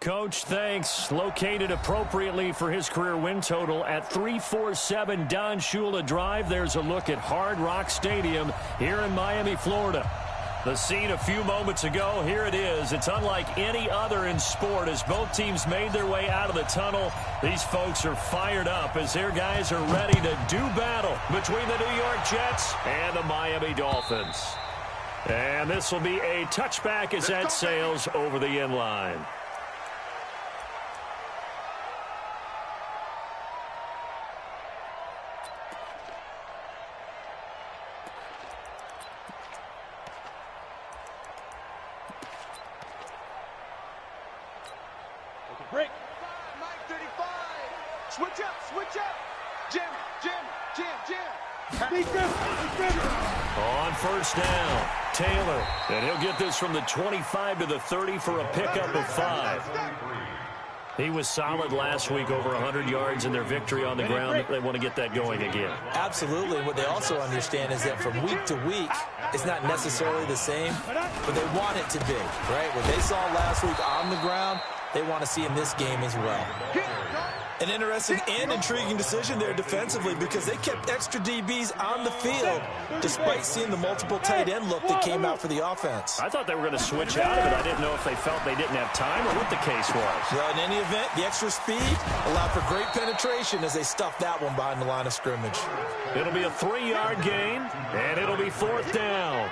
Coach. Thanks. Located appropriately for his career win total at 347 Don Shula Drive. There's a look at Hard Rock Stadium here in Miami, Florida. The scene a few moments ago, here it is. It's unlike any other in sport as both teams made their way out of the tunnel. These folks are fired up as their guys are ready to do battle between the New York Jets and the Miami Dolphins. And this will be a touchback as that sails over the end line. Break. Mike 35. Switch up. Jim. On first down, Taylor. And he'll get this from the 25 to the 30 for a pickup of 5. He was solid last week, over 100 yards in their victory on the ground. They want to get that going again. Absolutely. What they also understand is that from week to week, it's not necessarily the same, but they want it to be, right? What they saw last week on the ground, they want to see in this game as well. An interesting and intriguing decision there defensively because they kept extra DBs on the field despite seeing the multiple tight end look that came out for the offense. I thought they were going to switch out of it. I didn't know if they felt they didn't have time or what the case was. Well, in any event, the extra speed allowed for great penetration as they stuffed that one behind the line of scrimmage. It'll be a 3-yard gain, and it'll be 4th down.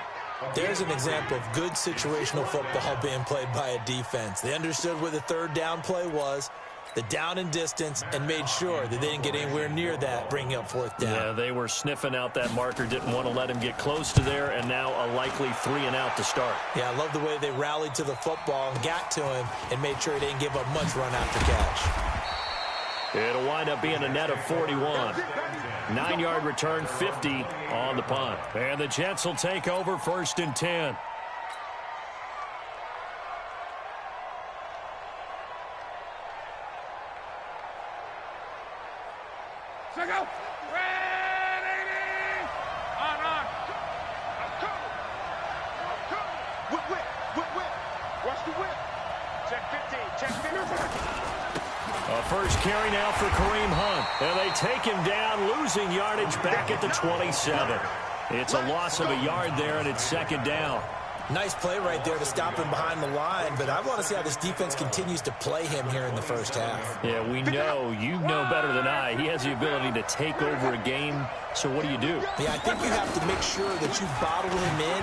There's an example of good situational football being played by a defense. They understood where the 3rd down play was, the down and distance, and made sure that they didn't get anywhere near that, bringing up 4th down. Yeah, they were sniffing out that marker, didn't want to let him get close to there, and now a likely 3-and-out to start. Yeah, I love the way they rallied to the football and got to him and made sure he didn't give up much run after catch. It'll wind up being a net of 41. 9-yard return, 50 on the punt. And the Jets will take over 1st and 10. Go. Ready. On. Whip. Watch the whip. Check 15. A first carry now for Kareem Hunt. And they take him down, losing yardage back at the 27. It's a loss of a yard there, and it's 2nd down. Nice play right there to stop him behind the line, but I want to see how this defense continues to play him here in the first half. Yeah, we know. You know better than I. He has the ability to take over a game, so what do you do? Yeah, I think you have to make sure that you bottle him in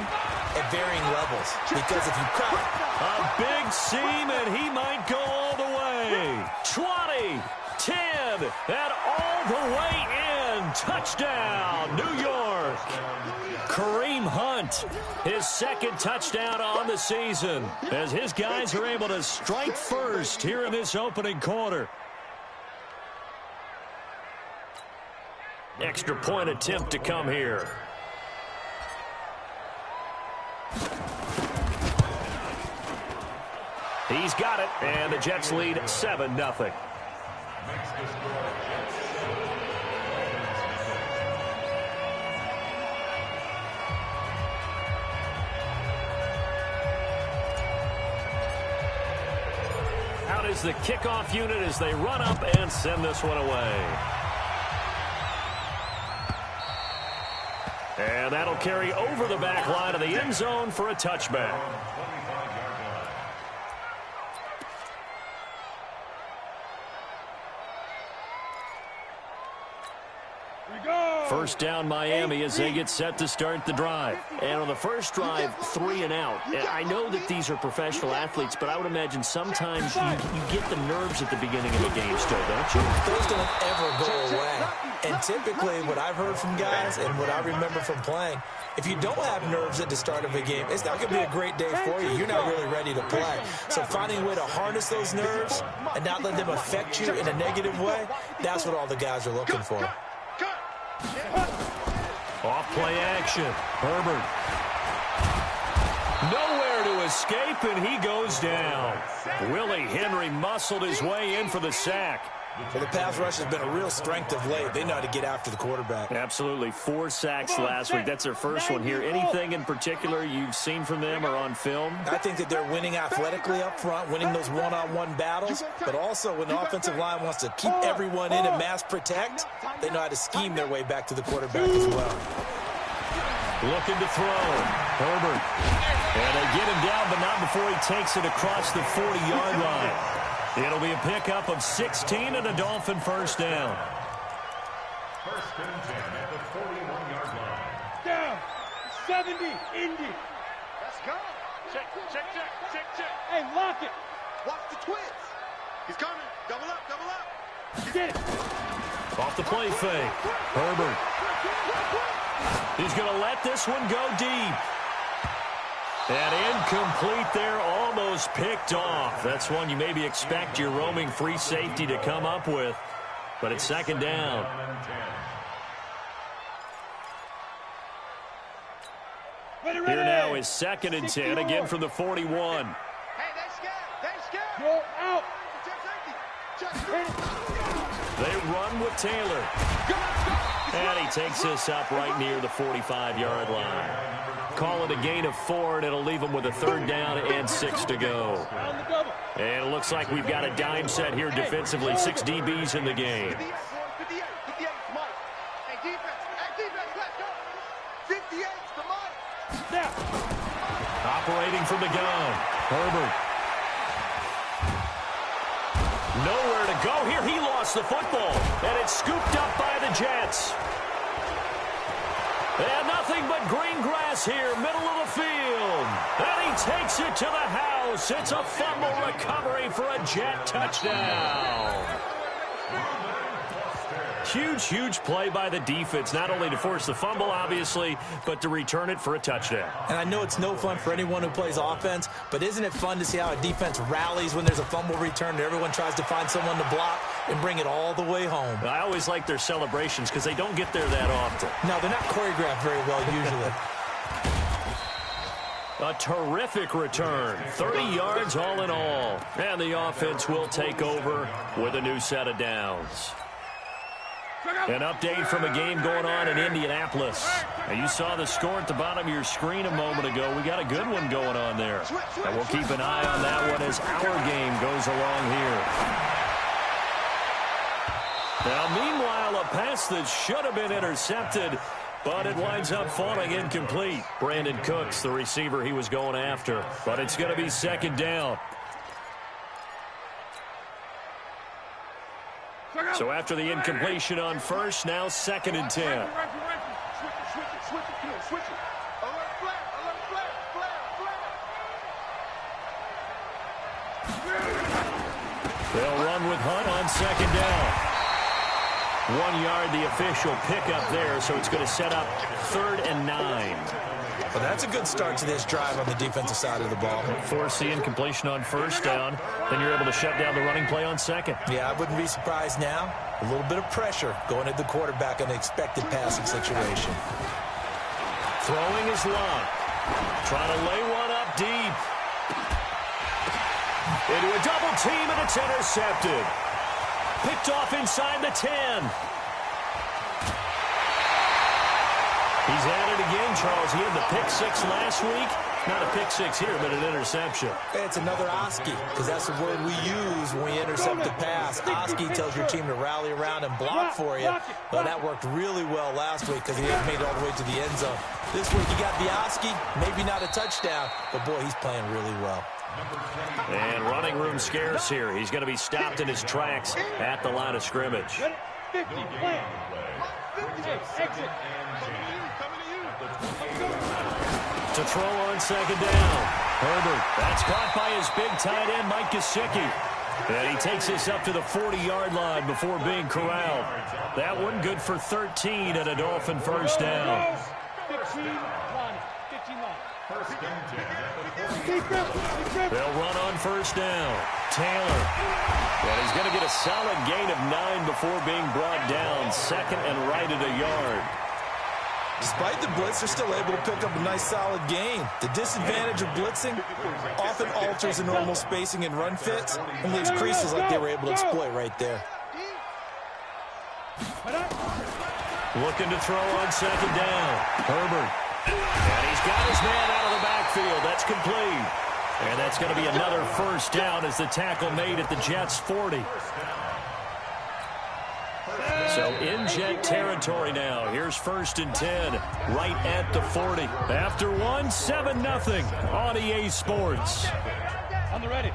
at varying levels, because if you cut a big seam, and he might go all the way. 20, 10, and all the way in. Touchdown, New York. Kareem Hunt, his 2nd touchdown on the season, as his guys are able to strike first here in this opening quarter. Extra point attempt to come here. He's got it, and the Jets lead 7-0. Out is the kickoff unit as they run up and send this one away. And that'll carry over the back line of the end zone for a touchback. First down Miami as they get set to start the drive. And on the first drive, 3-and-out. And I know that these are professional athletes, but I would imagine sometimes you get the nerves at the beginning of a game still, don't you? Those don't ever go away. And typically what I've heard from guys and what I remember from playing, if you don't have nerves at the start of a game, it's not going to be a great day for you. You're not really ready to play. So finding a way to harness those nerves and not let them affect you in a negative way, that's what all the guys are looking for. Off play action. Herbert. Nowhere to escape, and he goes down. Willie Henry muscled his way in for the sack. Well, the pass rush has been a real strength of late. They know how to get after the quarterback. Absolutely. 4 sacks last week. That's their first one here. Anything in particular you've seen from them or on film? I think that they're winning athletically up front, winning those one-on-one battles, but also when the offensive line wants to keep everyone in and mass protect, they know how to scheme their way back to the quarterback as well. Looking to throw. Herbert. And they get him down, but not before he takes it across the 40-yard line. It'll be a pickup of 16 and a Dolphin first down. First and 10 at the 41-yard line. Down. 70. Indy. Let's go. Check. Hey, lock it. Watch the twins. He's coming. Double up. Get it. Off the play fake. Herbert. He's going to let this one go deep. And incomplete there, almost picked off. That's one you maybe expect your roaming free safety to come up with. But it's second down. Here now is second and 10, again from the 41. Hey, they scared. Go out. They run with Taylor. And he takes this up right near the 45-yard line. Call it a gain of 4, and it'll leave them with a third down and 6 to go. And it looks like we've got a dime set here defensively. 6 DBs in the game. 58, Mike. Hey, defense, let's go. 58's the Mike. Now. Operating from the gun. Herbert. Nowhere to go here. He lost the football, and it's scooped up by the Jets. And nothing but green grass here, middle of the field. And he takes it to the house. It's a fumble recovery for a Jet touchdown. Huge play by the defense, not only to force the fumble, obviously, but to return it for a touchdown. And I know it's no fun for anyone who plays offense, but isn't it fun to see how a defense rallies when there's a fumble return and everyone tries to find someone to block and bring it all the way home? I always like their celebrations because they don't get there that often. No, they're not choreographed very well usually. A terrific return. 30 yards all in all. And the offense will take over with a new set of downs. An update from a game going on in Indianapolis. Now, you saw the score at the bottom of your screen a moment ago. We got a good one going on there. And we'll keep an eye on that one as our game goes along here. Now, meanwhile, a pass that should have been intercepted, but it winds up falling incomplete. Brandon Cooks, the receiver he was going after. But it's going to be second down. So after the incompletion on first, now second and 10. Switch it. Alert flare. They'll run with Hunt on second down. 1 yard, the official pickup there, so it's going to set up 3rd and 9. Well, that's a good start to this drive on the defensive side of the ball. Force the incompletion on first down. Then you're able to shut down the running play on second. Yeah, I wouldn't be surprised now. A little bit of pressure going at the quarterback in an expected passing situation. Throwing is Locke. Trying to lay one up deep. Into a double team, and it's intercepted. Picked off inside the 10. He's at it again, Charles. He had the pick 6 last week. Not a pick 6 here, but an interception. It's another Oski, because that's the word we use when we intercept the pass. Oski tells your team to rally around and block for you. Well, that worked really well last week because he made it all the way to the end zone. This week he got the Oski, maybe not a touchdown, but boy, he's playing really well. And running room scarce here. He's going to be stopped in his tracks at the line of scrimmage. 50, plan. Exit. To throw on second down. Herbert. That's caught by his big tight end, Mike Gesicki. And he takes this up to the 40-yard line before being corralled. That one good for 13 and a Dolphin first down. 15 line. They'll run on first down. Taylor. And he's going to get a solid gain of 9 before being brought down. Second and right at a yard. Despite the blitz, they're still able to pick up a nice solid gain. The disadvantage of blitzing often alters the normal spacing and run fits and leaves creases like they were able to exploit right there. Looking to throw on second down. Herbert. And he's got his man out of the backfield. That's complete. And that's going to be another first down as the tackle made at the Jets' 40. So in Jet territory now. Here's 1st and 10 right at the 40. After one, 7-0 on EA Sports. On the ready.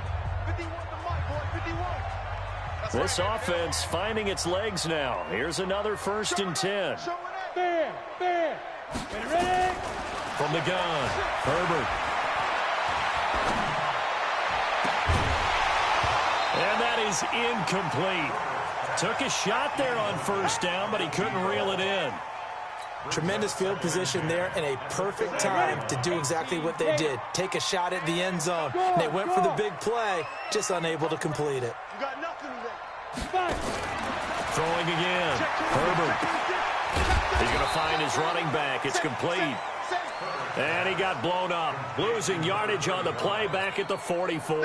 This offense finding its legs now. Here's another 1st and 10. Bear. Ready. From the gun, Herbert. And that is incomplete. Took a shot there on 1st down, but he couldn't reel it in. Tremendous field position there and a perfect time to do exactly what they did. Take a shot at the end zone. And they went for the big play, just unable to complete it. Throwing again. Herbert. He's going to find his running back. It's complete. And he got blown up. Losing yardage on the play back at the 44.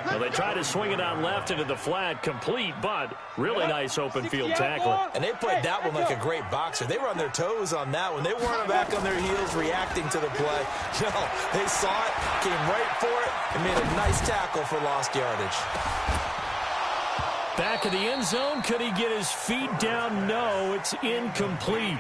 Well, they tried to swing it out left into the flat. Complete, but really nice open field tackling. And they played that one like a great boxer. They were on their toes on that one. They weren't back on their heels reacting to the play. No, they saw it, came right for it, and made a nice tackle for lost yardage. Back of the end zone. Could he get his feet down? No, it's incomplete.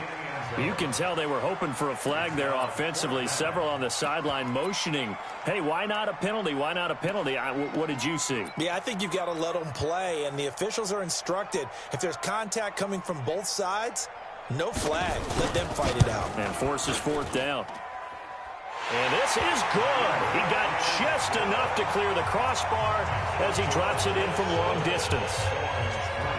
You can tell they were hoping for a flag there offensively. Several on the sideline motioning. Hey, why not a penalty? Why not a penalty? What did you see? Yeah, I think you've got to let them play, and the officials are instructed. If there's contact coming from both sides, no flag. Let them fight it out. And forces 4th down. And this is good. He got just enough to clear the crossbar as he drops it in from long distance.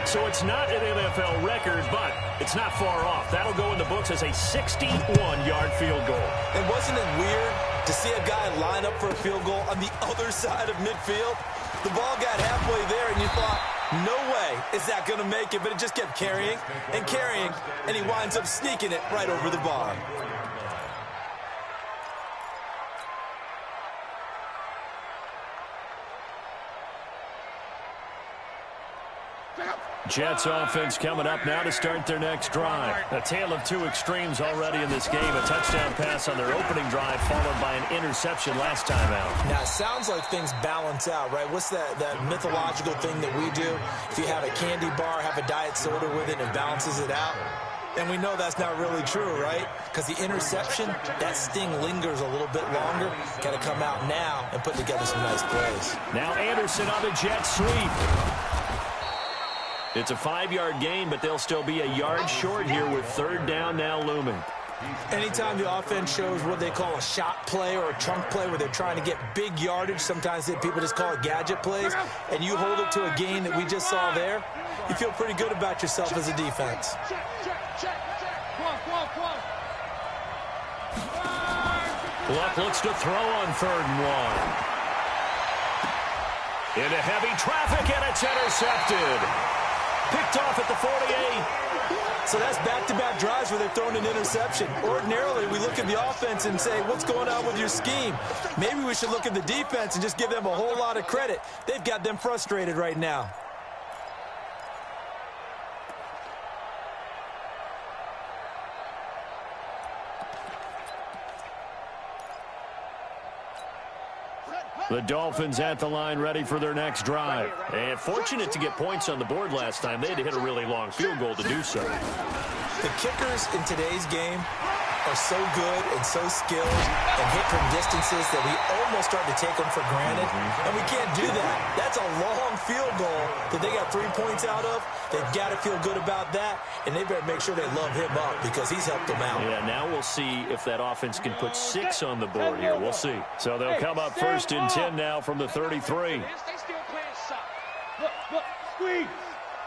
So it's not an NFL record, but it's not far off. That'll go in the books as a 61-yard field goal. And wasn't it weird to see a guy line up for a field goal on the other side of midfield? The ball got halfway there, and you thought, no way is that going to make it, but it just kept carrying, and he winds up sneaking it right over the bar. Jets offense coming up now to start their next drive. A tale of two extremes already in this game. A touchdown pass on their opening drive followed by an interception last time out. Now, it sounds like things balance out, right? What's that mythological thing that we do? If you have a candy bar, have a diet soda with it, and it balances it out. And we know that's not really true, right? Because the interception, that sting lingers a little bit longer. Got to come out now and put together some nice plays. Now Anderson on the jet sweep. It's a 5-yard gain, but they'll still be a yard short here with 3rd down now looming. Anytime the offense shows what they call a shot play or a chunk play where they're trying to get big yardage, sometimes people just call it gadget plays, and you hold it to a gain that we just saw there, you feel pretty good about yourself as a defense. Luck looks to throw on 3rd and 1. Into heavy traffic, and it's intercepted. Picked off at the 48. So that's back-to-back drives where they're throwing an interception. Ordinarily, we look at the offense and say, what's going on with your scheme? Maybe we should look at the defense and just give them a whole lot of credit. They've got them frustrated right now. The Dolphins at the line ready for their next drive. And fortunate to get points on the board last time. They had to hit a really long field goal to do so. The kickers in today's game are so good and so skilled and hit from distances that we almost start to take them for granted. And we can't do that. That's a long field goal that they got 3 points out of. They've got to feel good about that, and they better make sure they love him up because he's helped them out. Yeah, now we'll see if that offense can put 6 on the board here. We'll see. So they'll come up 1st and 10 now from the 33. Look, squeeze.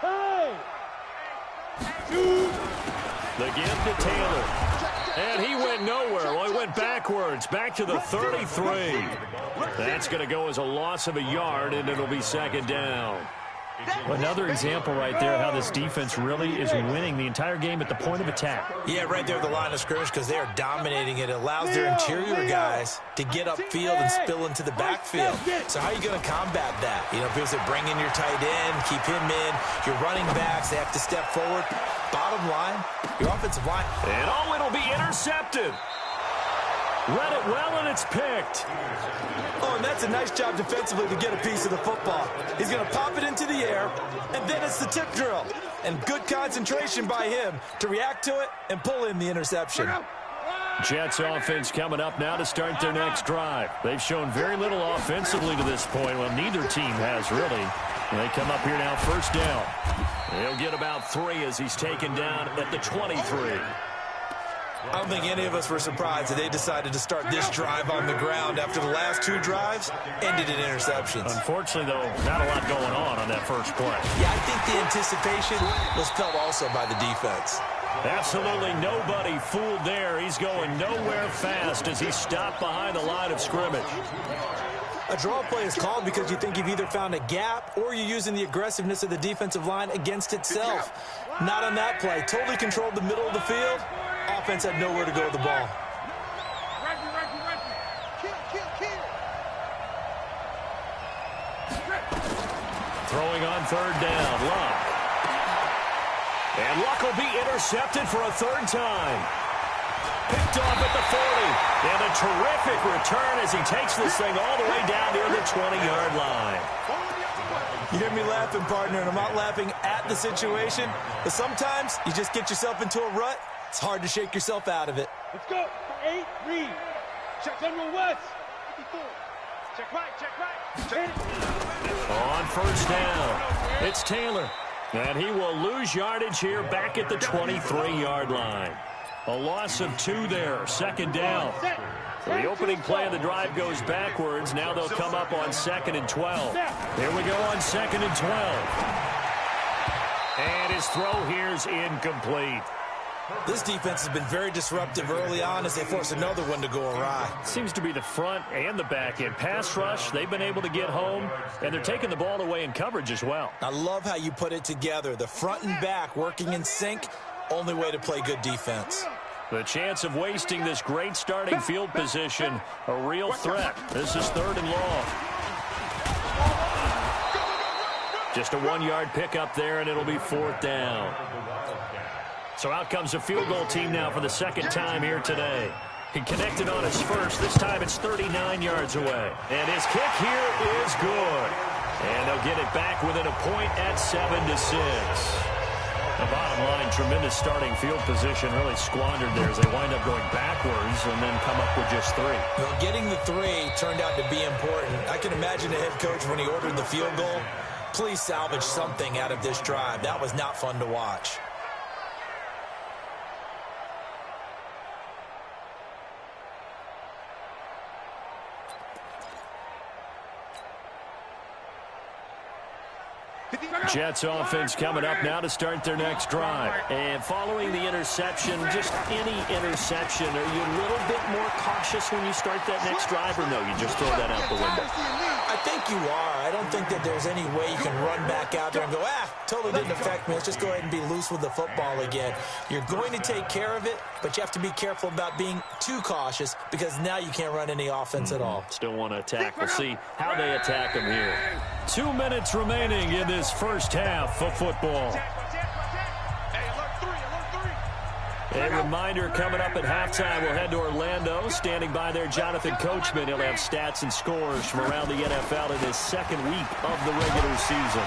Hey! The give to Taylor. And he went nowhere. Well, he went backwards, back to the 33. That's going to go as a loss of a yard, and it'll be 2nd down. Another example right there how this defense really is winning the entire game at the point of attack. Yeah, right there at the line of scrimmage because they are dominating it. It allows their interior guys to get upfield and spill into the backfield. So how are you going to combat that? You know, because they bring in your tight end, keep him in. Your running backs, they have to step forward. Bottom line, your offensive line. And oh, it'll be intercepted. Read it well, and it's picked. Oh, and that's a nice job defensively to get a piece of the football. He's going to pop it into the air, and then it's the tip drill. And good concentration by him to react to it and pull in the interception. Jets offense coming up now to start their next drive. They've shown very little offensively to this point. Well, neither team has really. And they come up here now, first down. He'll get about 3 as he's taken down at the 23. I don't think any of us were surprised that they decided to start this drive on the ground after the last 2 drives ended in interceptions. Unfortunately, though, not a lot going on that first play. Yeah, I think the anticipation was felt also by the defense. Absolutely nobody fooled there. He's going nowhere fast as he's stopped behind the line of scrimmage. A draw play is called because you think you've either found a gap or you're using the aggressiveness of the defensive line against itself. Not on that play. Totally controlled the middle of the field. Offense had nowhere to go with the ball. Throwing on third down, Luck. And Luck will be intercepted for a 3rd time. Picked off at the 40. And a terrific return as he takes this thing all the way down near the 20-yard line. You hear me laughing, partner, and I'm not laughing at the situation, but sometimes you just get yourself into a rut. It's hard to shake yourself out of it. Let's go. 8, read. Check General West. 54. Check right. On first down, it's Taylor. And he will lose yardage here back at the 23-yard line. A loss of 2 there, 2nd down. The opening play of the drive goes backwards. Now they'll come up on 2nd and 12. Here we go on 2nd and 12. And his throw here's incomplete. This defense has been very disruptive early on as they force another one to go awry. Seems to be the front and the back end. Pass rush, they've been able to get home, and they're taking the ball away in coverage as well. I love how you put it together. The front and back working in sync, only way to play good defense. The chance of wasting this great starting field position, a real threat. This is 3rd and long. Just a 1-yard pickup there, and it'll be 4th down. So out comes a field goal team now for the 2nd time here today. He connected on his first. This time it's 39 yards away. And his kick here is good. And they'll get it back within a point at 7-6. The bottom line, tremendous starting field position, really squandered there as they wind up going backwards and then come up with just 3. Well, getting the 3 turned out to be important. I can imagine the head coach when he ordered the field goal. Please salvage something out of this drive. That was not fun to watch. Jets offense coming up now to start their next drive. And following the interception, just any interception, are you a little bit more cautious when you start that next drive, or no, you just throw that out the window? I think you are. I don't think that there's any way you can run back out there and go, totally didn't affect me. Let's just go ahead and be loose with the football again. You're going to take care of it, but you have to be careful about being too cautious because now you can't run any offense at all. Still want to attack. We'll see how they attack them here. 2 minutes remaining in this first half of football. A reminder coming up at halftime, we'll head to Orlando. Standing by there, Jonathan Coachman. He'll have stats and scores from around the NFL in his 2nd week of the regular season.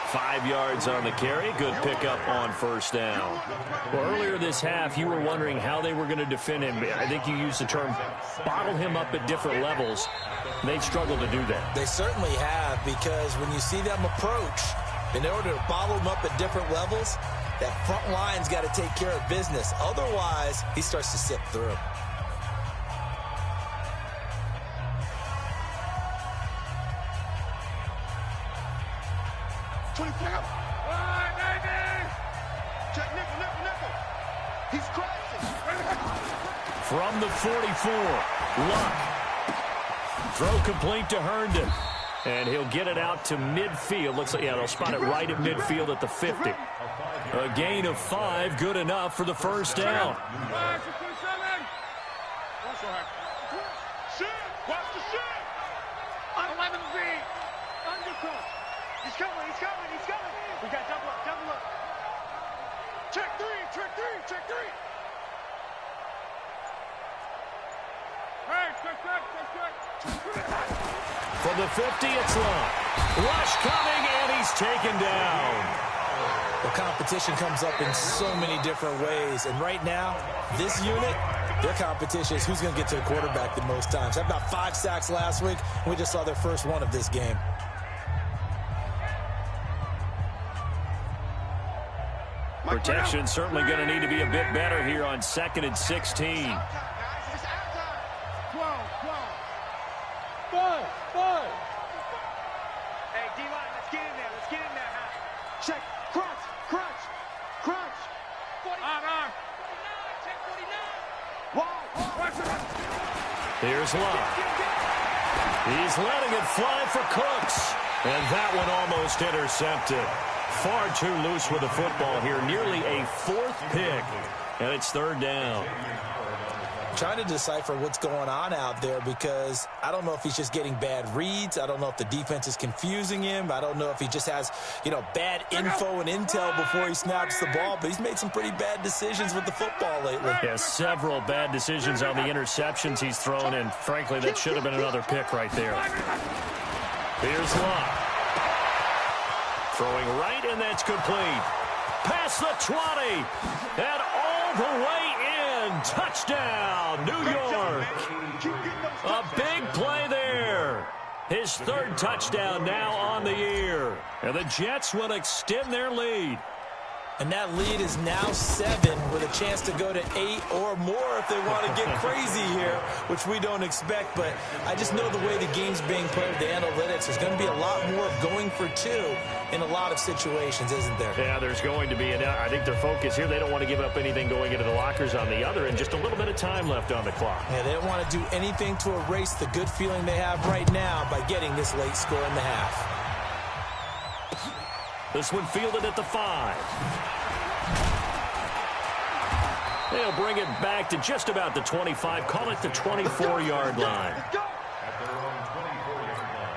5 yards on the carry. Good pickup on first down. Well, earlier this half, you were wondering how they were going to defend him. I think you used the term bottle him up at different levels. They've struggled to do that. They certainly have, because when you see them approach, in order to bottle him up at different levels, that front line's got to take care of business. Otherwise, he starts to sip through. From the 44, Luck. Throw complete to Herndon. And he'll get it out to midfield. Looks like, yeah, they'll spot it right at midfield at the 50. A gain of 5, good enough for the first down. He's coming. We got double up. Check three. Hey, check. From the 50, it's Love. Rush coming, and he's taken down. The competition comes up in so many different ways. And right now, this unit, their competition is who's going to get to the quarterback the most times. Had about 5 sacks last week, and we just saw their first one of this game. Protection certainly going to need to be a bit better here on 2nd and 16. 12. Hey, D-line, let's get in there. Check. Crunch. 49. Check 49. Here's Love. He's letting it fly for Cooks. And that one almost intercepted. Far too loose with the football here. Nearly a 4th pick. And it's 3rd down. Trying to decipher what's going on out there because I don't know if he's just getting bad reads. I don't know if the defense is confusing him. I don't know if he just has, bad info and intel before he snaps the ball. But he's made some pretty bad decisions with the football lately. Yeah, several bad decisions on the interceptions he's thrown. And frankly, that should have been another pick right there. Here's Love. Throwing right, and that's complete. Past the 20. And all the way in. Touchdown, New York. A big play there. His 3rd touchdown now on the year. And the Jets will extend their lead. And that lead is now 7 with a chance to go to 8 or more if they want to get crazy here, which we don't expect. But I just know the way the game's being played with the analytics, there's going to be a lot more of going for 2 in a lot of situations, isn't there? Yeah, there's going to be. And I think their focus here, they don't want to give up anything going into the lockers on the other, and just a little bit of time left on the clock. Yeah, they don't want to do anything to erase the good feeling they have right now by getting this late score in the half. This one fielded at the 5. They'll bring it back to just about the 25. Call it the 24-yard line. Let's go. At their own 24-yard line.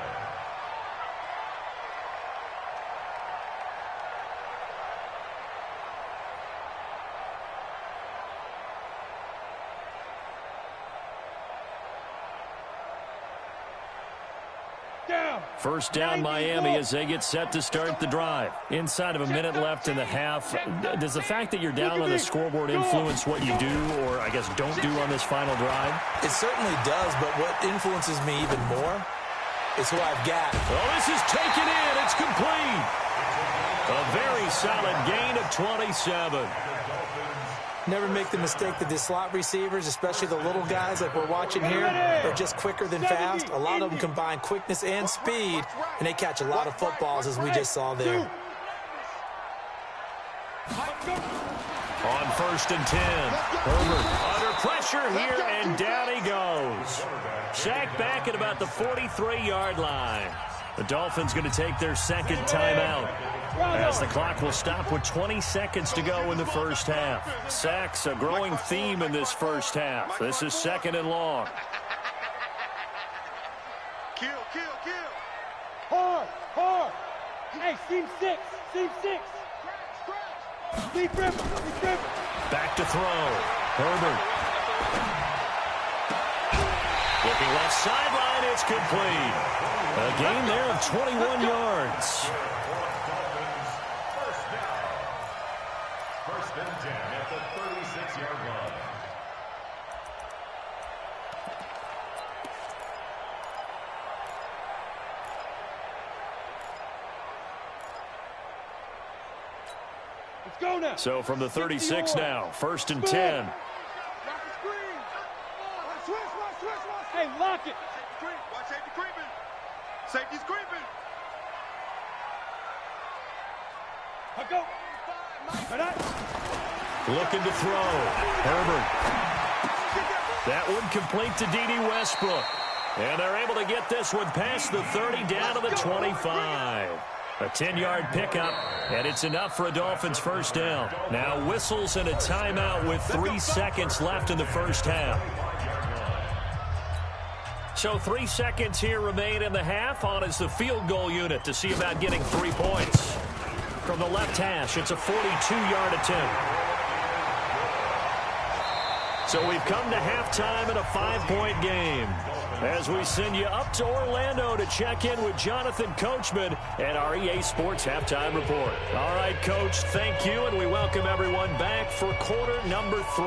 First down, Miami, as they get set to start the drive. Inside of a minute left in the half. Does the fact that you're down on the scoreboard influence what you do, or I guess don't do on this final drive? It certainly does, but what influences me even more is who I've got. Well, this is taken in. It's complete. A very solid gain of 27. Never make the mistake that the slot receivers, especially the little guys like we're watching here, are just quicker than fast. A lot of them combine quickness and speed, and they catch a lot of footballs, as we just saw there. On 1st and 10. Herbert under pressure here, and down he goes. Sacked back at about the 43-yard line. The Dolphins going to take their 2nd timeout, as the clock will stop with 20 seconds to go in the first half. Sacks, a growing theme in this first half. This is 2nd and long. Kill. Hard. Hey, seam 6. Deep river. Back to throw. Herbert. Looking left sideline, it's complete. A gain there of 21 yards. First and 10 at the 36-yard line. Let's go now. So from the 36 now, 1st and 10. Lock the screen. Switch. Hey, lock it. Watch safety creeping. Safety's creeping. I go. Looking to throw. Herbert. That one complete to D.D. Westbrook. And they're able to get this one past the 30 down to the 25. A 10-yard pickup, and it's enough for a Dolphins first down. Now whistles and a timeout with 3 seconds left in the first half. So 3 seconds here remain in the half. On is the field goal unit to see about getting 3 points. From the left hash, it's a 42-yard attempt. So we've come to halftime in a 5-point game. As we send you up to Orlando to check in with Jonathan Coachman and our EA Sports Halftime Report. All right, Coach, thank you, and we welcome everyone back for quarter number 3.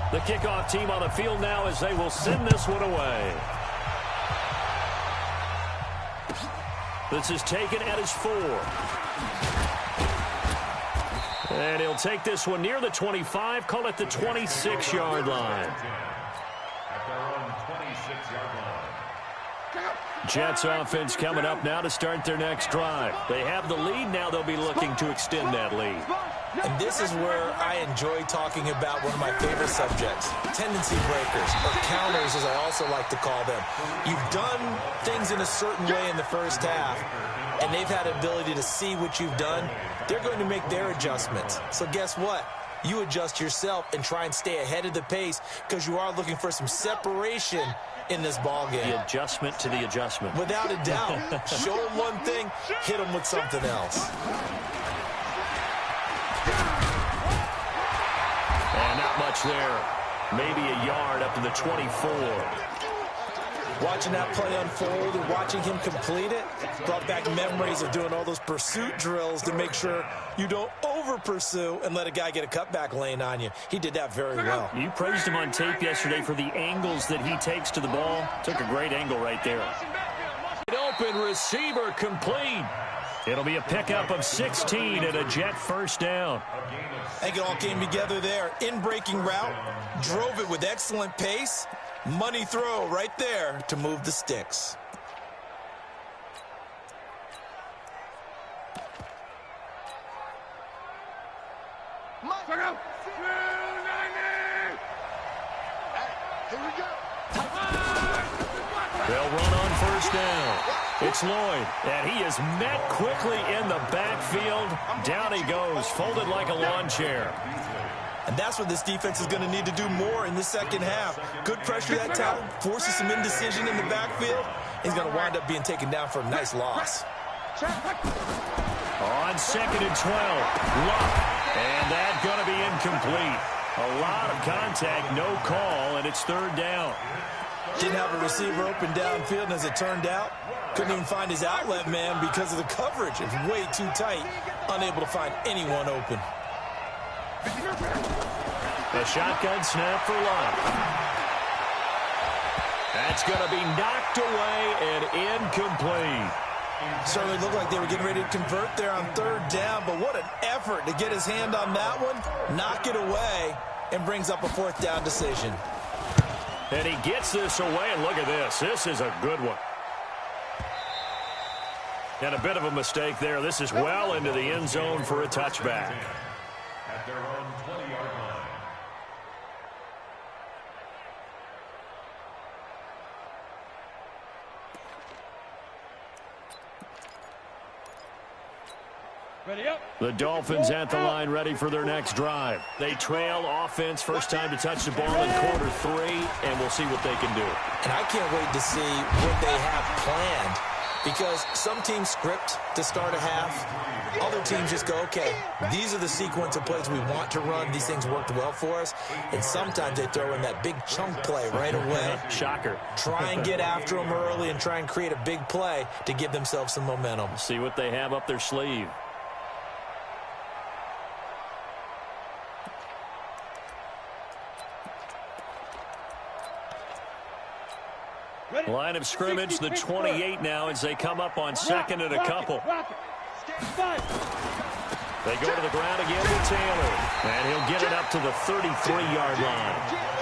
The kickoff team on the field now as they will send this one away. This is taken at his 4. And he'll take this one near the 25, call it the 26-yard line. At their own 26-yard line. Jets offense coming up now to start their next drive. They have the lead. Now they'll be looking to extend that lead. And this is where I enjoy talking about one of my favorite subjects, tendency breakers, or counters as I also like to call them. You've done things in a certain way in the first half, and they've had the ability to see what you've done. They're going to make their adjustments. So guess what? You adjust yourself and try and stay ahead of the pace because you are looking for some separation in this ball game. The adjustment to the adjustment. Without a doubt. Show them one thing, hit them with something else. And not much there. Maybe a yard up to the 24. Watching that play unfold and watching him complete it brought back memories of doing all those pursuit drills to make sure you don't over-pursue and let a guy get a cutback lane on you. He did that very well. You praised him on tape yesterday for the angles that he takes to the ball. Took a great angle right there. Open receiver complete. It'll be a pickup of 16 and a Jet first down. I think it all came together there. In-breaking route, drove it with excellent pace. Money throw right there to move the sticks. They'll run on first down. It's Lloyd, and he is met quickly in the backfield. Down he goes, folded like a lawn chair. And that's what this defense is going to need to do more in the second half. Good pressure that time, forces some indecision in the backfield. He's going to wind up being taken down for a nice loss. On 2nd and 12, Luck, and that's going to be incomplete. A lot of contact, no call, and it's 3rd down. Didn't have a receiver open downfield, and as it turned out, couldn't even find his outlet man because of the coverage. It's way too tight, unable to find anyone open. The shotgun snap for Luck. That's going to be knocked away and incomplete. Certainly looked like they were getting ready to convert there on 3rd down, but what an effort to get his hand on that one, knock it away, and brings up a 4th down decision. And he gets this away, and look at this. This is a good one. And a bit of a mistake there. This is well into the end zone for a touchback. At their own 20-yard line. Ready up. The Dolphins at the line ready for their next drive. They trail offense, first time to touch the ball in quarter 3, and we'll see what they can do. And I can't wait to see what they have planned, because some teams script to start a half. Other teams just go, okay, these are the sequence of plays we want to run. These things worked well for us. And sometimes they throw in that big chunk play right away. Shocker. Try and get after them early and try and create a big play to give themselves some momentum. See what they have up their sleeve. Line of scrimmage, the 28 now as they come up on 2nd and a couple. They go to the ground again with Taylor. And he'll get it up to the 33-yard line.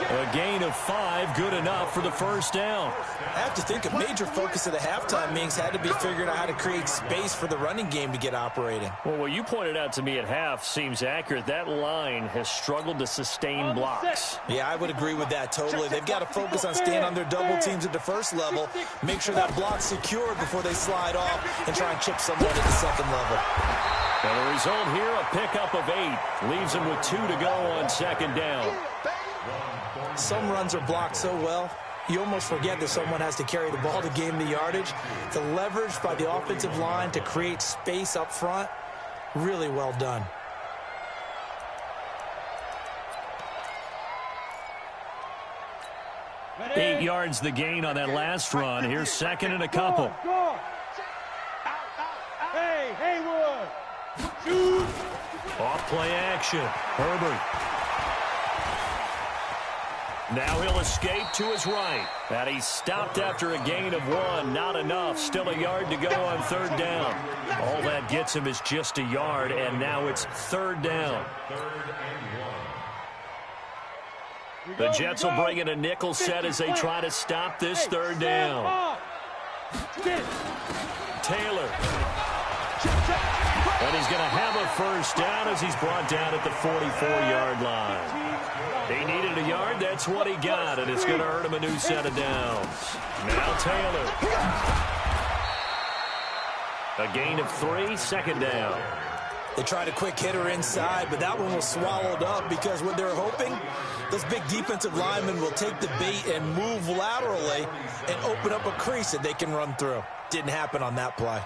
A gain of 5, good enough for the first down. I have to think a major focus of the halftime meetings had to be figuring out how to create space for the running game to get operating. Well, what you pointed out to me at half seems accurate. That line has struggled to sustain blocks. Yeah, I would agree with that totally. They've got to focus on staying on their double teams at the first level, make sure that block's secured before they slide off and try and chip someone at the second level. And the result here, a pickup of 8. Leaves them with 2 to go on second down. Some runs are blocked so well, you almost forget that someone has to carry the ball to gain the yardage. The leverage by the offensive line to create space up front, really well done. Ready? 8 yards the gain on that last run. Here's second and a couple. Hey, Haywood! Shoot! Off play action. Herbert. Now he'll escape to his right. And he's stopped after a gain of 1. Not enough. Still a yard to go on third down. All that gets him is just a yard, and now it's third down. The Jets will bring in a nickel set as they try to stop this third down. Taylor. And he's going to have a first down as he's brought down at the 44-yard line. He needed a yard. That's what he got, and it's going to earn him a new set of downs. Now Taylor. A gain of 3, second down. They tried a quick hitter inside, but that one was swallowed up because what they're hoping, those big defensive linemen will take the bait and move laterally and open up a crease that they can run through. Didn't happen on that play.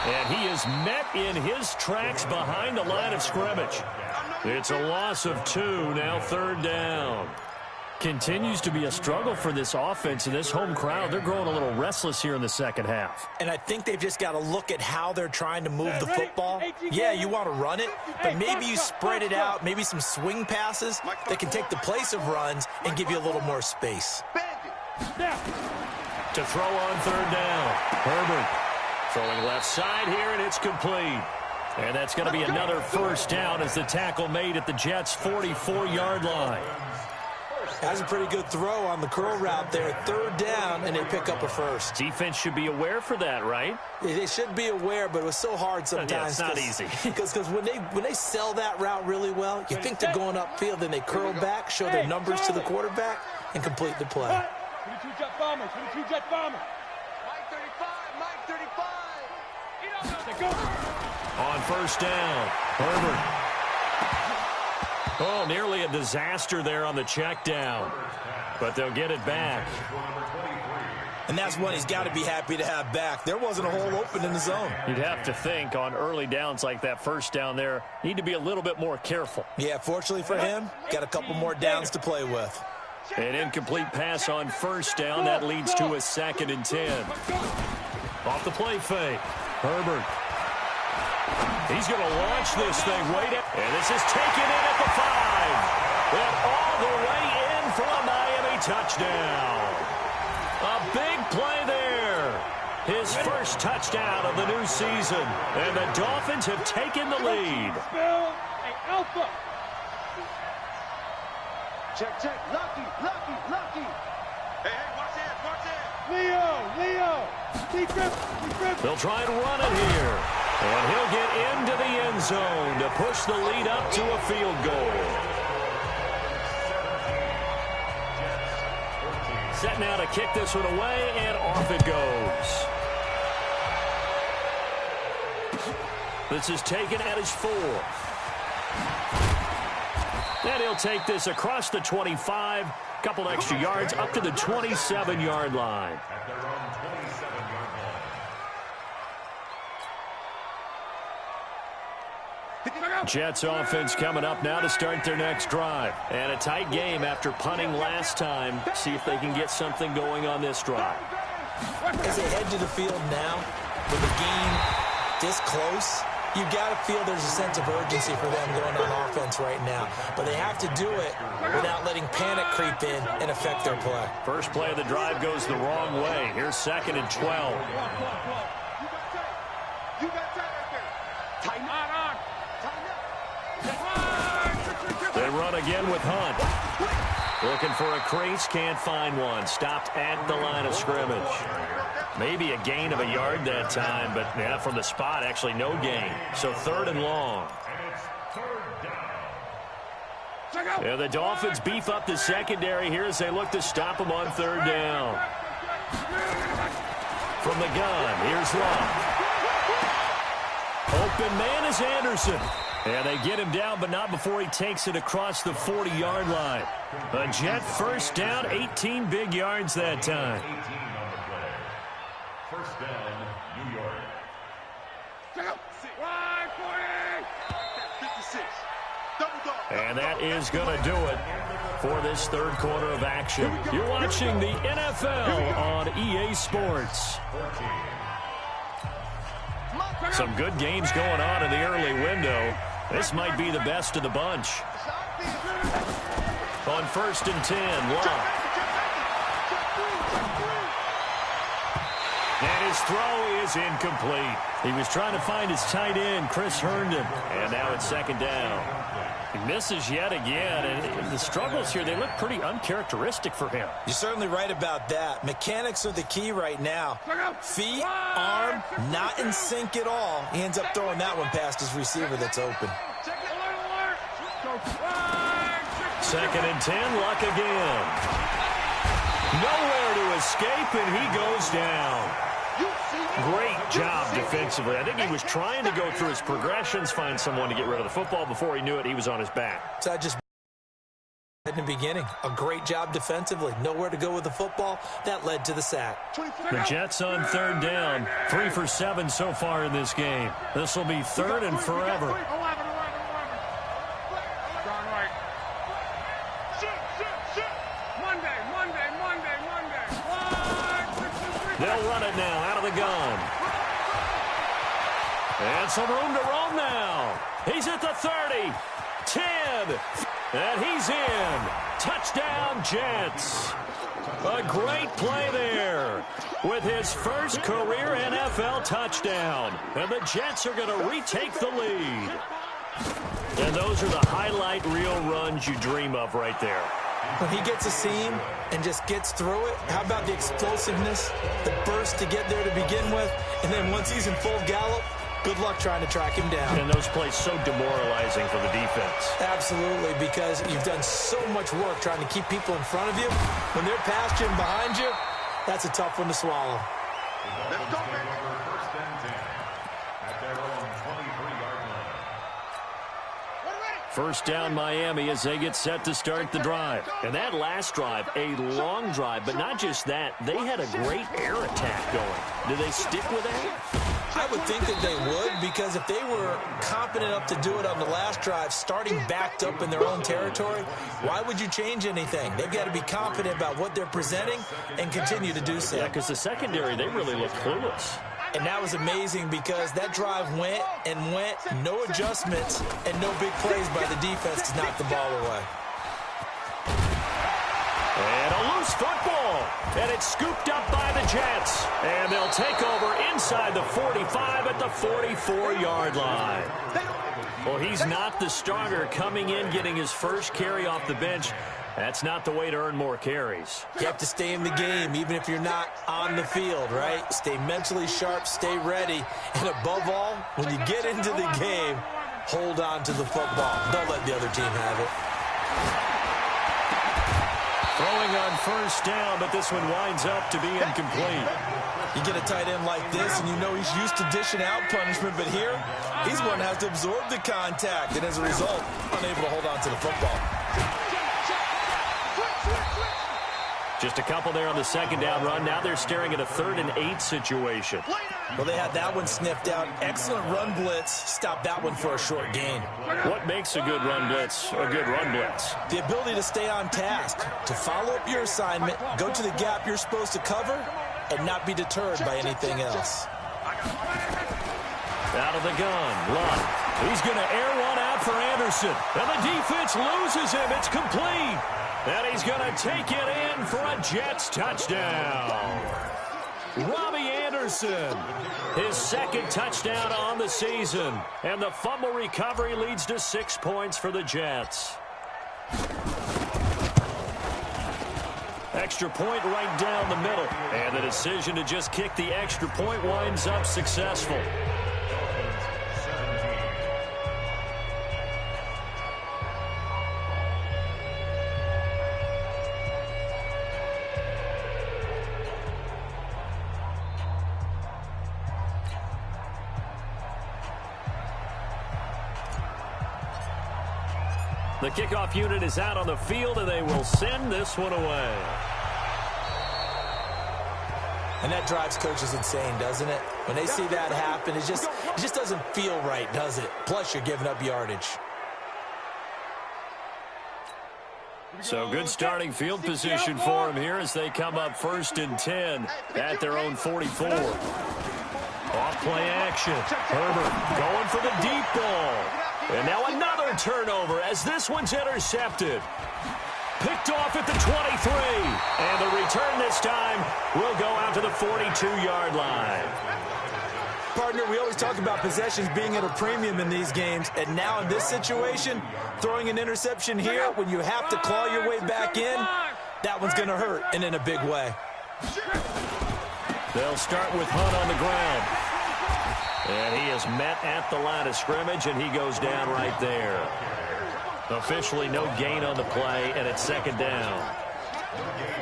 And he is met in his tracks behind the line of scrimmage. It's a loss of 2, now third down. Continues to be a struggle for this offense and this home crowd. They're growing a little restless here in the second half. And I think they've just got to look at how they're trying to move the football. Yeah, you want to run it, but maybe you spread it out, maybe some swing passes that can take the place of runs and give you a little more space. To throw on third down, Herbert. Throwing left side here, and it's complete. And that's going to be another first down as the tackle made at the Jets' 44-yard line. That's a pretty good throw on the curl route there. Third down, and they pick up a first. Defense should be aware for that, right? They should be aware, but it was so hard sometimes. Yeah, it's not easy. Because when they sell that route really well, you think they're going upfield, then they curl back, show their numbers to the quarterback, and complete the play. 22 Jet Bomber, 22 Jet Bomber. Mike 35. On first down, Herbert. Oh, nearly a disaster there on the check down. But they'll get it back. And that's one he's got to be happy to have back. There wasn't a hole open in the zone. You'd have to think on early downs like that first down there, need to be a little bit more careful. Yeah, fortunately for him, got a couple more downs to play with. An incomplete pass on first down. That leads to a 2nd and 10. Off the play fake. Herbert. He's going to launch this thing. And this is taken in at the 5. And all the way in for a Miami touchdown. A big play there. His first touchdown of the new season. And the Dolphins have taken the lead. Alpha. Check. Lucky. Hey, watch it. Leo. They'll try and run it here. And he'll get into the end zone to push the lead up to a field goal. Set now to kick this one away, and off it goes. This is taken at his 4. And he'll take this across the 25. Couple extra yards up to the 27-yard line. Jets offense coming up now to start their next drive. And a tight game after punting last time. See if they can get something going on this drive. As they head to the field now, with the game this close, you got to feel there's a sense of urgency for them going on offense right now. But they have to do it without letting panic creep in and affect their play. First play of the drive goes the wrong way. Here's 2nd and 12. You got time right there. Tighten on. They run again with Hunt. Looking for a crease, can't find one. Stopped at the line of scrimmage. Maybe a gain of a yard that time, but yeah, from the spot, actually no gain. So 3rd and long. Yeah, the Dolphins beef up the secondary here as they look to stop them on 3rd down. From the gun, here's Love. Open man is Anderson. And they get him down, but not before he takes it across the 40-yard line. A Jet first down, 18 big yards that time. 18 on the play. First down, New York. And that is going to do it for this 3rd quarter of action. You're watching the NFL on EA Sports. Some good games going on in the early window. This might be the best of the bunch. On 1st and 10, Love. And his throw is incomplete. He was trying to find his tight end, Chris Herndon. And now it's 2nd down. He misses yet again, and the struggles here, they look pretty uncharacteristic for him. You're certainly right about that. Mechanics are the key right now. Feet, arm, not in sync at all. He ends up throwing that one past his receiver that's open. 2nd and 10, Luck again. Nowhere to escape, and he goes down. Great job defensively. I think he was trying to go through his progressions, find someone to get rid of the football. Before he knew it, he was on his back. So I just in the beginning, a great job defensively. Nowhere to go with the football. That led to the sack. The Jets on 3rd down. 3 for 7 so far in this game. This will be 3rd and forever. They'll run it now out of the gun. And some room to roam now. He's at the 30, 10, and he's in. Touchdown, Jets. A great play there with his first career NFL touchdown. And the Jets are going to retake the lead. And those are the highlight reel runs you dream of right there. When he gets a seam and just gets through it, how about the explosiveness, the burst to get there to begin with, and then once he's in full gallop, good luck trying to track him down. And those plays so demoralizing for the defense. Absolutely, because you've done so much work trying to keep people in front of you. When they're past you and behind you, that's a tough one to swallow. Let's go, man. First and 10 at their own 23-yard line. First down Miami as they get set to start the drive. And that last drive, a long drive, but not just that. They had a great air attack going. Do they stick with that? I would think that they would, because if they were competent enough to do it on the last drive, starting backed up in their own territory, why would you change anything? They've got to be confident about what they're presenting and continue to do so. Yeah, because the secondary, they really look clueless. And that was amazing because that drive went and went, no adjustments, and no big plays by the defense to knock the ball away. And a loose football. And it's scooped up by the Jets. And they'll take over inside the 45 at the 44-yard line. Well, he's not the starter coming in, getting his first carry off the bench. That's not the way to earn more carries. You have to stay in the game, even if you're not on the field, right? Stay mentally sharp, stay ready. And above all, when you get into the game, hold on to the football. Don't let the other team have it. Throwing on first down, but this one winds up to be incomplete. You get a tight end like this, and you know he's used to dishing out punishment, but here, he's one that has to absorb the contact, and as a result, unable to hold on to the football. Just a couple there on the second down run. Now they're staring at a 3rd and 8 situation. Well, they had that one sniffed out. Excellent run blitz. Stop that one for a short gain. What makes a good run blitz a good run blitz? The ability to stay on task, to follow up your assignment, go to the gap you're supposed to cover, and not be deterred by anything else. Out of the gun, Luck. He's going to air one out for Anderson. And the defense loses him. It's complete. And he's going to take it in for a Jets touchdown. Robbie Anderson Jefferson. His second touchdown on the season. And the fumble recovery leads to 6 points for the Jets. Extra point right down the middle. And the decision to just kick the extra point winds up successful. The kickoff unit is out on the field, and they will send this one away. And that drives coaches insane, doesn't it? When they see that happen, it just doesn't feel right, does it? Plus, you're giving up yardage. So good starting field position for them here as they come up 1st and 10 at their own 44. Off play action. Herbert going for the deep ball. And now another turnover as this one's intercepted. Picked off at the 23. And the return this time will go out to the 42-yard line. Partner, we always talk about possessions being at a premium in these games. And now in this situation, throwing an interception here when you have to claw your way back in, that one's going to hurt, and in a big way. They'll start with Hunt on the ground. And he is met at the line of scrimmage, and he goes down right there. Officially no gain on the play, and it's 2nd down.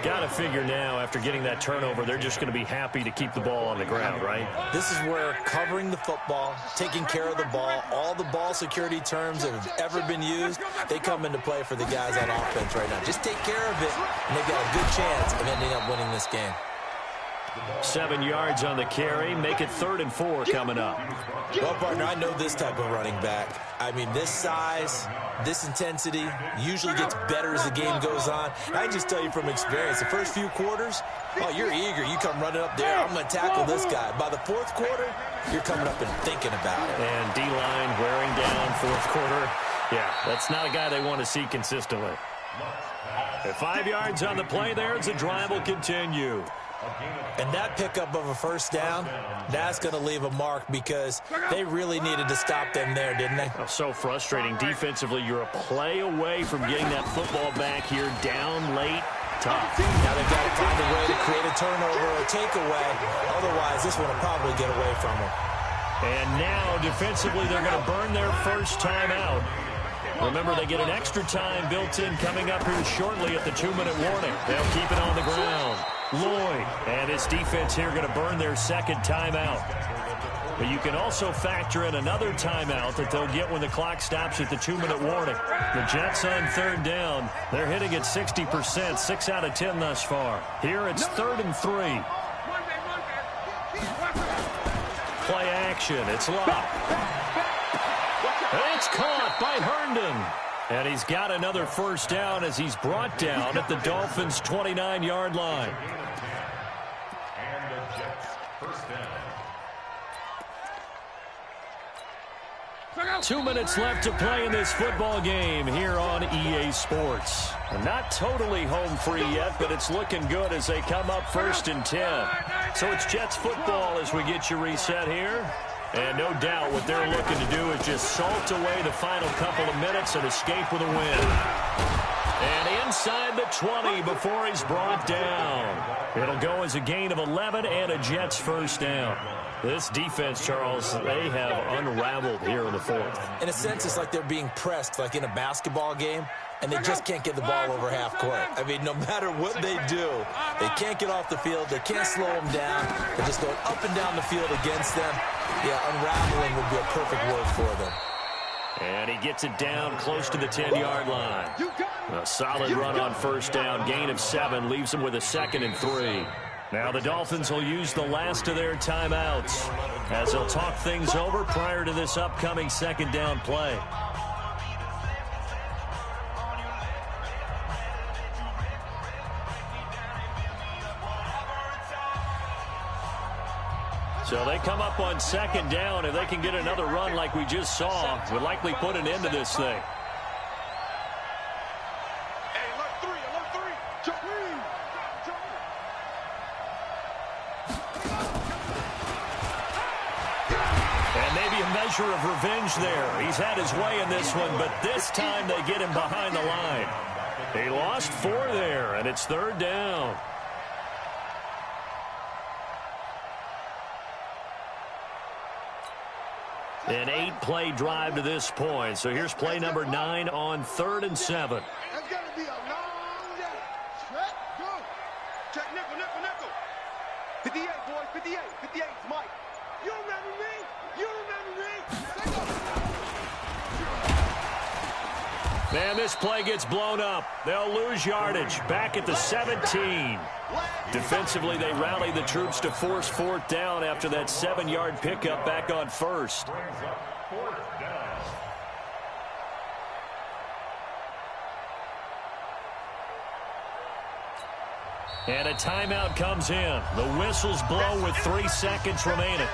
Got to figure now, after getting that turnover, they're just going to be happy to keep the ball on the ground, right? This is where covering the football, taking care of the ball, all the ball security terms that have ever been used, they come into play for the guys on offense right now. Just take care of it, and they've got a good chance of ending up winning this game. 7 yards on the carry. Make it 3rd and 4 coming up. Well, partner, I know this type of running back. I mean, this size, this intensity usually gets better as the game goes on. I can just tell you from experience, the first few quarters, oh, you're eager. You come running up there. I'm going to tackle this guy. By the 4th quarter, you're coming up and thinking about it. And D-line wearing down 4th quarter. Yeah, that's not a guy they want to see consistently. At 5 yards on the play there, the drive will continue. And that pickup of a 1st down, that's going to leave a mark because they really needed to stop them there, didn't they? Oh, so frustrating. Defensively, you're a play away from getting that football back here down late. Tough. Now they've got to find a way to create a turnover or a takeaway. Otherwise, this one will probably get away from them. And now, defensively, they're going to burn their first timeout. Remember, they get an extra time built in coming up here shortly at the 2-minute warning. They'll keep it on the ground. Lloyd and his defense here going to burn their 2nd timeout. But you can also factor in another timeout that they'll get when the clock stops at the 2-minute warning. The Jets on 3rd down. They're hitting at 60%, 6 out of 10 thus far. Here it's 3rd and 3. Play action. It's locked. It's caught by Herndon. And he's got another 1st down as he's brought down at the Dolphins' 29-yard line. And the Jets 1st down. 2 minutes left to play in this football game here on EA Sports. Not totally home free yet, but it's looking good as they come up 1st and 10. So it's Jets football as we get you reset here. And no doubt what they're looking to do is just salt away the final couple of minutes and escape with a win. And inside the 20 before he's brought down. It'll go as a gain of 11 and a Jets 1st down. This defense, Charles, they have unraveled here in the 4th. In a sense, it's like they're being pressed, like in a basketball game, and they just can't get the ball over half court. I mean, no matter what they do, they can't get off the field. They can't slow them down. They're just going up and down the field against them. Yeah, unraveling would be a perfect word for them. And he gets it down close to the 10-yard line. A solid run on 1st down. Gain of 7 leaves them with a 2nd and 3. Now the Dolphins will use the last of their timeouts as they'll talk things over prior to this upcoming 2nd down play. So they come up on 2nd down. If they can get another run like we just saw, would likely put an end to this thing. a measure of revenge there. He's had his way in this one, but this time they get him behind the line. He lost 4 there, and it's 3rd down. An 8-play drive to this point. So here's play number 9 on 3rd and 7. That's going to be a long day. Check, go. Check, nickel, nickel, nickel. 58, boys, 58. 58 is Mike. You remember me? You remember me? Man, this play gets blown up. They'll lose yardage. Back at the 17. Defensively, they rallied the troops to force 4th down after that 7-yard pickup back on 1st. And a timeout comes in. The whistles blow with 3 seconds remaining.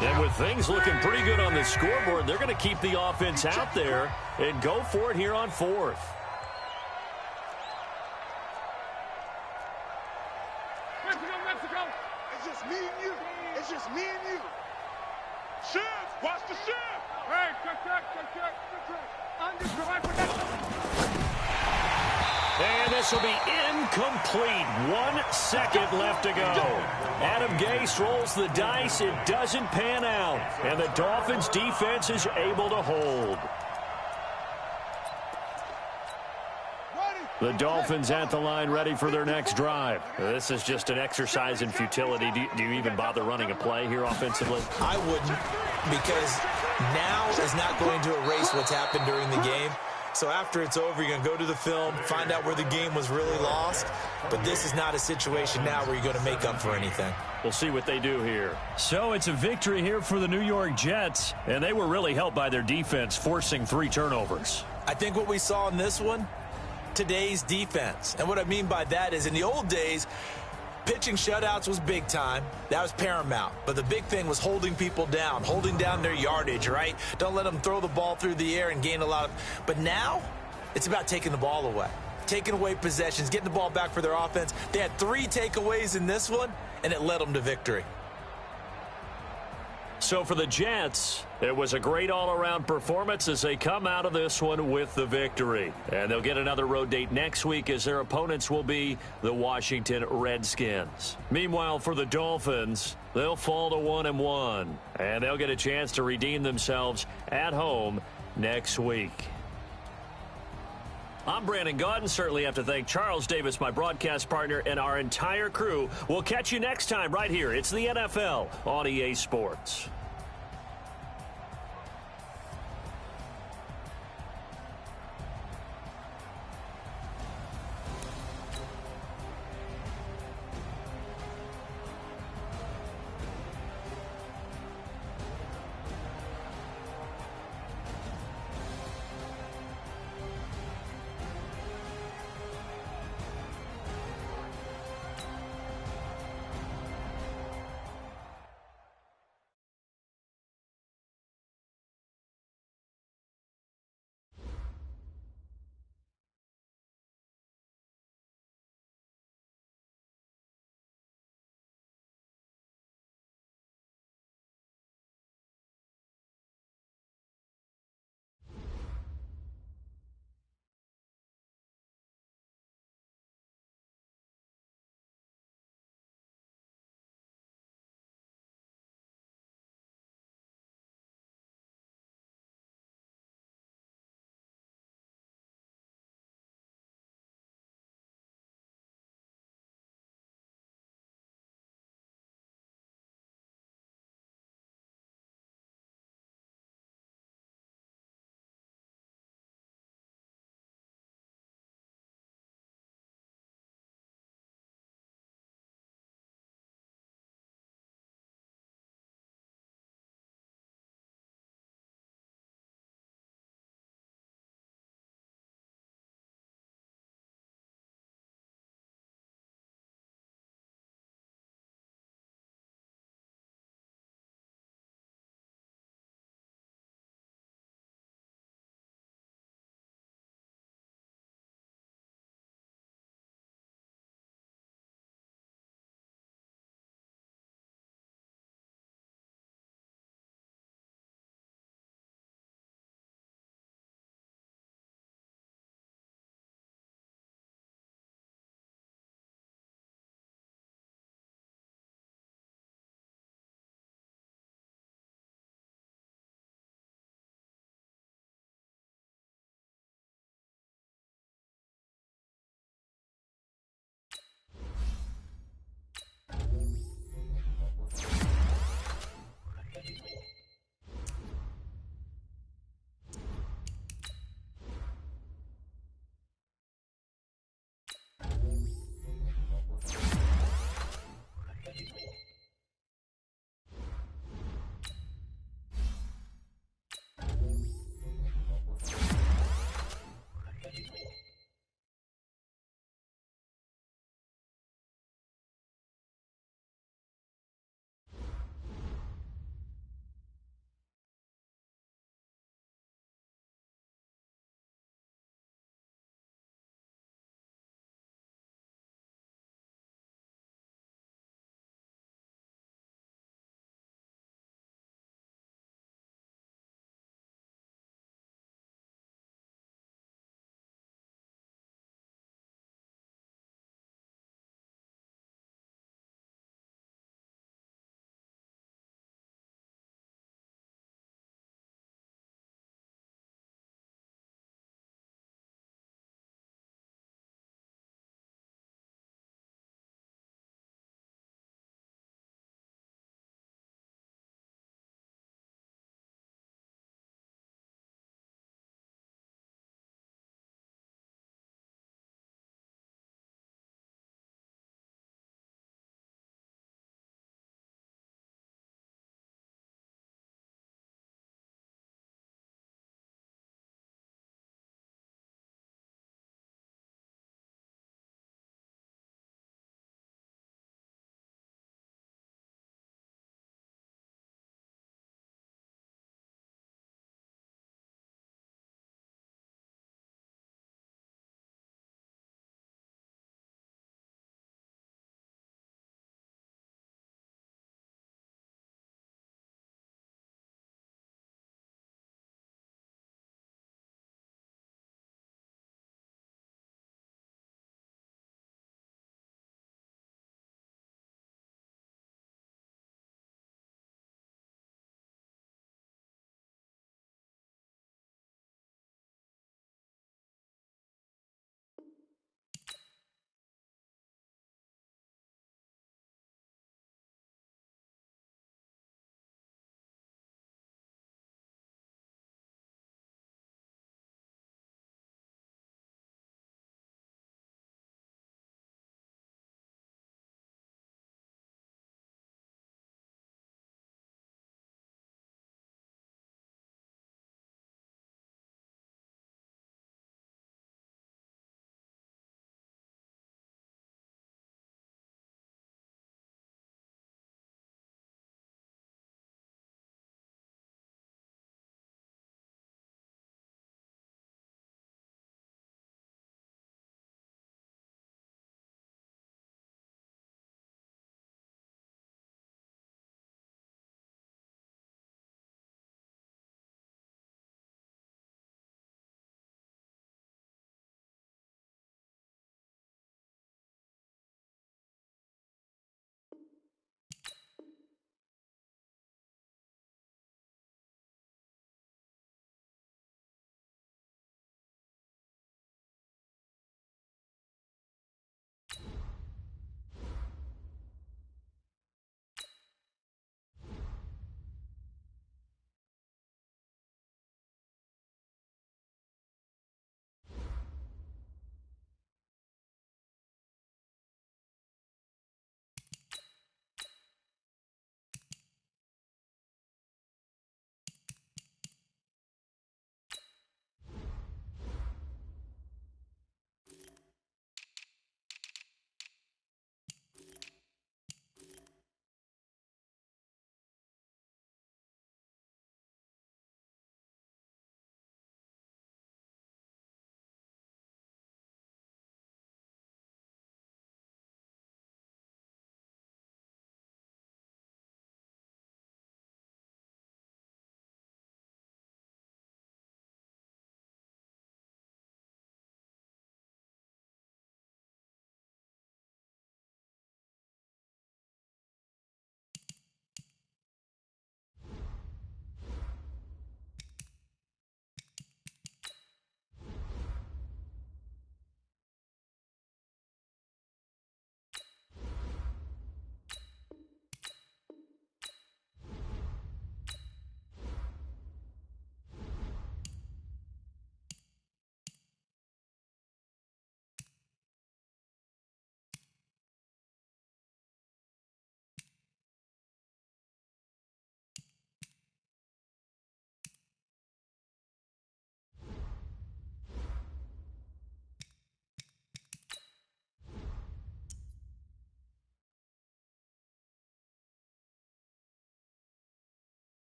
And with things looking pretty good on the scoreboard, they're going to keep the offense out there and go for it here on 4th. Mexico, Mexico. It's just me and you. It's just me and you. Shift. Watch the shift. Hey, check. Under And this will be incomplete. 1 second left to go. Adam Gase rolls the dice. It doesn't pan out. And the Dolphins defense is able to hold. The Dolphins at the line ready for their next drive. This is just an exercise in futility. Do you even bother running a play here offensively? I wouldn't, because now is not going to erase what's happened during the game. So after it's over, you're going to go to the film, find out where the game was really lost. But this is not a situation now where you're going to make up for anything. We'll see what they do here. So it's a victory here for the New York Jets, and they were really helped by their defense, forcing 3 turnovers. I think what we saw in this one, today's defense. And what I mean by that is in the old days, pitching shutouts was big time. That was paramount. But the big thing was holding people down, holding down their yardage, right? Don't let them throw the ball through the air and gain a lot of... But now, it's about taking the ball away. Taking away possessions, getting the ball back for their offense. They had 3 takeaways in this one, and it led them to victory. So for the Jets, it was a great all-around performance as they come out of this one with the victory. And they'll get another road date next week as their opponents will be the Washington Redskins. Meanwhile, for the Dolphins, they'll fall to 1-1. And they'll get a chance to redeem themselves at home next week. I'm Brandon Gaudin. Certainly have to thank Charles Davis, my broadcast partner, and our entire crew. We'll catch you next time right here. It's the NFL on EA Sports.